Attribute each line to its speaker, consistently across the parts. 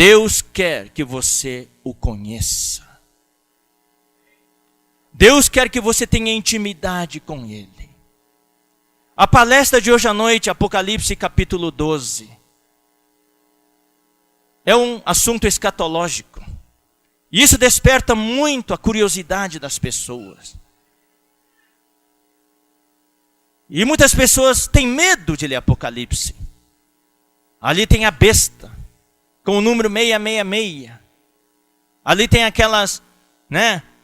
Speaker 1: Deus quer que você o conheça. Deus quer que você tenha intimidade com Ele. A palestra de hoje à noite, Apocalipse capítulo 12, é um assunto escatológico. E isso desperta muito a curiosidade das pessoas. E muitas pessoas têm medo de ler Apocalipse. Ali tem a besta, com o número 666. Ali tem aquelas,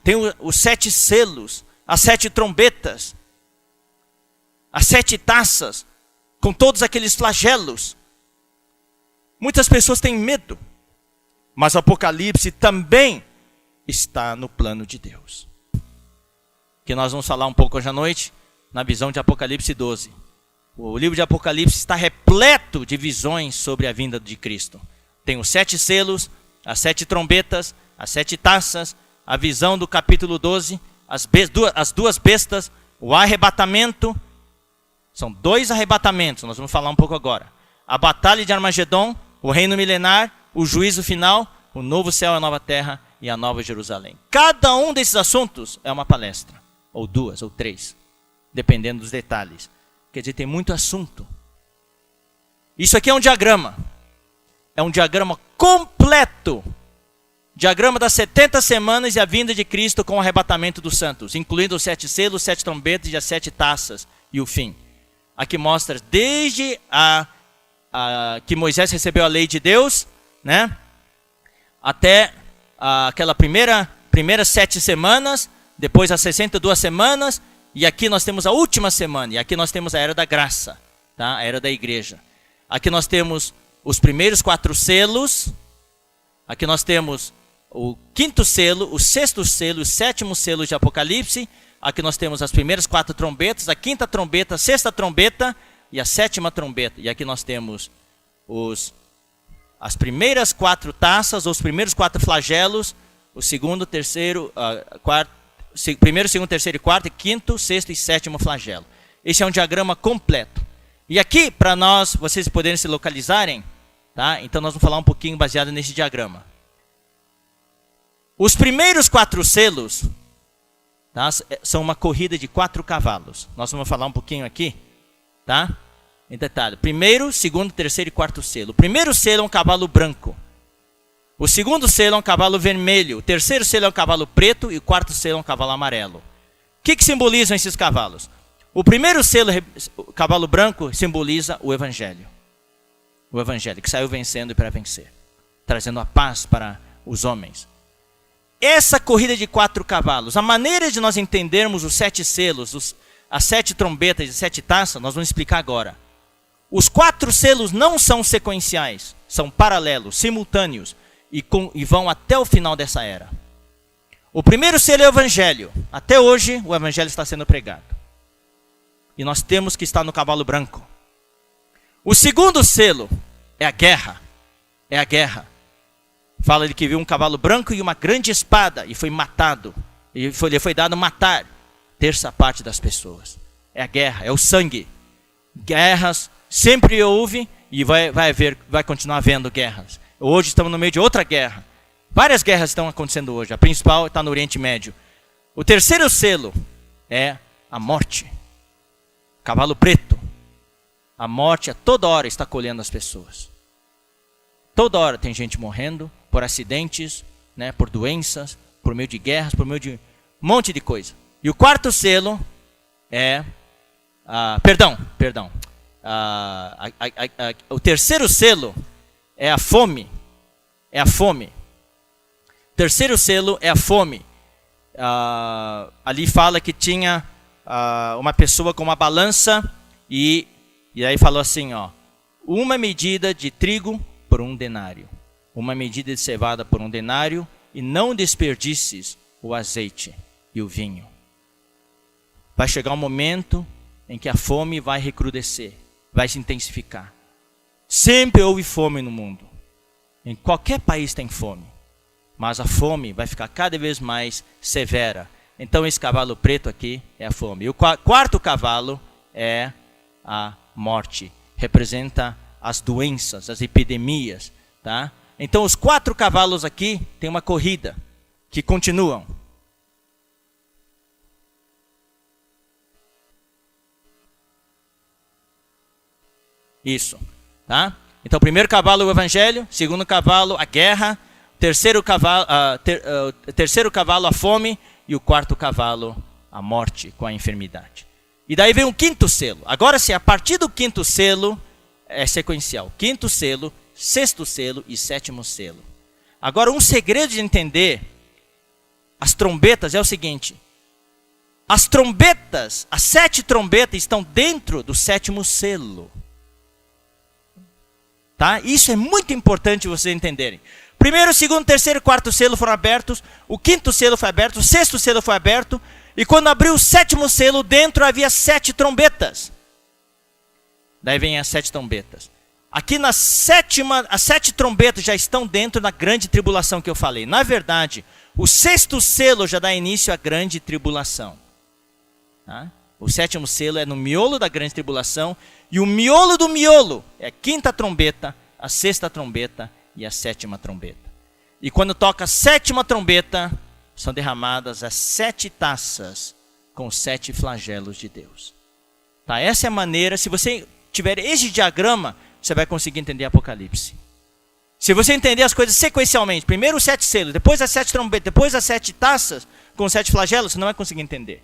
Speaker 1: tem os 7 selos, as 7 trombetas, as 7 taças, com todos aqueles flagelos. Muitas pessoas têm medo, mas o Apocalipse também está no plano de Deus. Que nós vamos falar um pouco hoje à noite, na visão de Apocalipse 12. O livro de Apocalipse está repleto de visões sobre a vinda de Cristo. Tem os 7 selos, as 7 trombetas, as 7 taças, a visão do capítulo 12, as 2 bestas, o arrebatamento. São 2 arrebatamentos, nós vamos falar um pouco agora. A batalha de Armagedon, o reino milenar, o juízo final, o novo céu e a nova terra e a nova Jerusalém. Cada um desses assuntos é uma palestra, ou 2, ou 3, dependendo dos detalhes. Quer dizer, tem muito assunto. Isso aqui é um diagrama. É um diagrama completo. Diagrama das 70 semanas e a vinda de Cristo com o arrebatamento dos santos, incluindo os 7 selos, 7 trombetas e as 7 taças e o fim. Aqui mostra desde que Moisés recebeu a lei de Deus, até aquela primeiras 7 semanas, depois as 62 semanas, e aqui nós temos a última semana, e aqui nós temos a era da graça, a era da igreja. Aqui nós temos os primeiros 4 selos, aqui nós temos o 5º selo, o 6º selo, o 7º selo de Apocalipse. Aqui nós temos as primeiras 4 trombetas, a 5ª trombeta, a 6ª trombeta e a 7ª trombeta. E aqui nós temos as primeiras 4 taças, os primeiros 4 flagelos, o segundo, terceiro, primeiro, segundo, terceiro e quarto, e 5º, 6º e 7º flagelo. Esse é um diagrama completo. E aqui, para vocês poderem se localizarem, então nós vamos falar um pouquinho baseado nesse diagrama. Os primeiros 4 selos, são uma corrida de 4 cavalos. Nós vamos falar um pouquinho aqui, em detalhe. Primeiro, segundo, terceiro e 4º selo. O primeiro selo é um cavalo branco. O segundo selo é um cavalo vermelho. O terceiro selo é um cavalo preto e o 4º selo é um cavalo amarelo. O que simbolizam esses cavalos? O primeiro selo, o cavalo branco, simboliza o Evangelho. O Evangelho que saiu vencendo e para vencer, trazendo a paz para os homens. Essa corrida de 4 cavalos, a maneira de nós entendermos os 7 selos, as 7 trombetas e 7 taças, nós vamos explicar agora. Os 4 selos não são sequenciais, são paralelos, simultâneos, e vão até o final dessa era. O primeiro selo é o Evangelho. Até hoje o Evangelho está sendo pregado. E nós temos que estar no cavalo branco. O segundo selo é a guerra. É a guerra. Fala de que viu um cavalo branco e uma grande espada e foi matado. E lhe foi dado matar 1/3 das pessoas. É a guerra, é o sangue. Guerras sempre houve e vai continuar havendo guerras. Hoje estamos no meio de outra guerra. Várias guerras estão acontecendo hoje. A principal está no Oriente Médio. O terceiro selo é a morte. Cavalo preto. A morte a toda hora está colhendo as pessoas. Toda hora tem gente morrendo por acidentes, por doenças, por meio de guerras, por meio de um monte de coisa. E o 4º selo é... o terceiro selo é a fome. É a fome. O terceiro selo é a fome. Ali fala que tinha uma pessoa com uma balança e aí falou assim, uma medida de trigo por 1 denário. Uma medida de cevada por 1 denário e não desperdices o azeite e o vinho. Vai chegar um momento em que a fome vai recrudescer, vai se intensificar. Sempre houve fome no mundo. Em qualquer país tem fome. Mas a fome vai ficar cada vez mais severa. Então esse cavalo preto aqui é a fome. E o 4º cavalo é a morte. Representa as doenças, as epidemias, Então os 4 cavalos aqui tem uma corrida que continuam. Isso, tá? Então, o primeiro cavalo é o evangelho, segundo cavalo a guerra, terceiro cavalo a fome e o quarto cavalo a morte com a enfermidade. E daí vem um quinto selo. Agora sim, a partir do quinto selo é sequencial. Quinto selo, sexto selo e sétimo selo. Agora, um segredo de entender as trombetas é o seguinte: as trombetas, as 7 trombetas estão dentro do sétimo selo. Tá? Isso é muito importante vocês entenderem. Primeiro, segundo, terceiro e quarto selo foram abertos. O quinto selo foi aberto. O sexto selo foi aberto. E quando abriu o sétimo selo, dentro havia 7 trombetas. Daí vem as 7 trombetas. Aqui na sétima, as 7 trombetas já estão dentro da grande tribulação que eu falei. Na verdade, o sexto selo já dá início à grande tribulação. Tá? O sétimo selo é no miolo da grande tribulação. E o miolo do miolo é a quinta trombeta, a sexta trombeta e a sétima trombeta. E quando toca a sétima trombeta, são derramadas as 7 taças com os 7 flagelos de Deus. Tá? Essa é a maneira, se você tiver esse diagrama, você vai conseguir entender Apocalipse. Se você entender as coisas sequencialmente, primeiro os 7 selos, depois as 7 trombetas, depois as 7 taças com os 7 flagelos, você não vai conseguir entender.